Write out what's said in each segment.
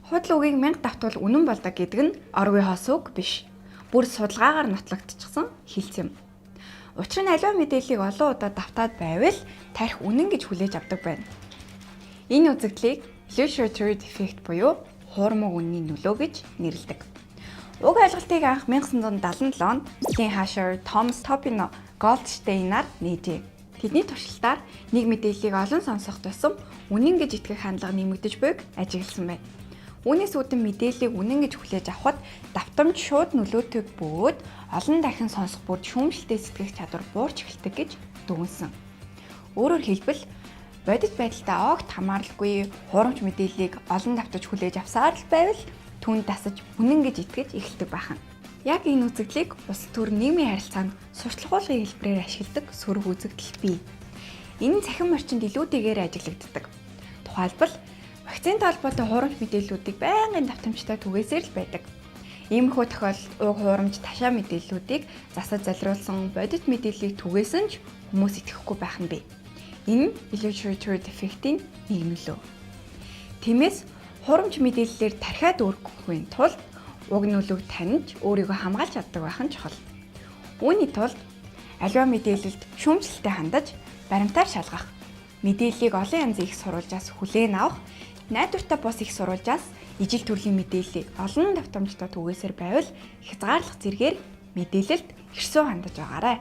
Худал үгийг 1000 давтвал үнэн болдог гэдэг нь оргүй хоос үг биш. Бүр судалгаагаар нотлогдчихсон хэлц юм. Учир нь аливаа мэдээллийг олон удаа давтаад байвал тарих үнэн гэж хүлээж авдаг байна. Энэ үзэгдлийг illusory defect буюу хуурмаг үнний нөлөө гэж нэрлэдэг. Уг ойлголтыг анх 1977 онд Ken Hasher, Thomas Topino, Goldsteinаар нээжээ. Тэдний туршилтаар нэг мэдээллийг олон сонсох тусам үнэн гэж итгэх хандлага нэмэгдэж буйг ажигласан байна. Үүнээс үүдэн мэдээллийг үнэн гэж хүлээж авахд давтамж шууд нөлөөтэй бөгөөд олон дахин сонсох бүрд шүүмжлэлтэй сэтгэх чадвар буурч эхэлдэг гэж дүгнсэн. Өөрөөр хэлбэл бодит байдалтай огт хамааралгүй хуурамч мэдээллийг олон давтаж хүлээж авсаар л байвал түүнд дасаж үнэн гэж итгэж эхэлдэг байна. Яг энэ үзэгдлийг улс төр нийгмийн харилцаанд сурталчилгын хэлбэрээр ашигладаг сөрөг үзэгдэл бий. Энэ нь цахим орчинд илүүтэйгээр ажиглагддаг. Тухайлбал вакцинтай холбоотой хуурамч мэдээллүүдийг байнгын давтамжтай түгээсээр л байдаг. Иймэрхүү тохиолдолд уг хуурамч ташаа мэдээллүүдийг засаж залруулсан бодит мэдээллийг түгээсэн ч хүмүүс итгэхгүй байх нь бий. Энэ illusory defect-ийн нэг нөлөө. Тиймээс хуурамч мэдээллээр тархиад өргөхгүй тулд уг нөлөөг таньж өөрийгөө хамгаалж чаддаг байх нь чухал. Үүний тулд аливаа мэдээлэлд шүүмжлэлтэй хандаж баримтаар шалгах, мэдээллийг олон янзын их сурвалжаас хүлээн авах, найдвартай бус их сурвалжаас ижил төрлийн мэдээллийг олон давтамжтай түгээсээр байвал хязгаарлах зэргээр мэдээлэлд хэрсүү хандаж байгаарай.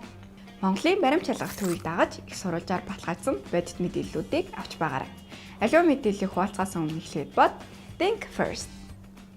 Монголын баримт шалгах төвийг дагаж их сурвалжаар баталгаажсан бодит мэдээллүүдийг авч байгаарай. Аливаа мэдээллийг хуваалцахаас өмнө эхлээд бод think first.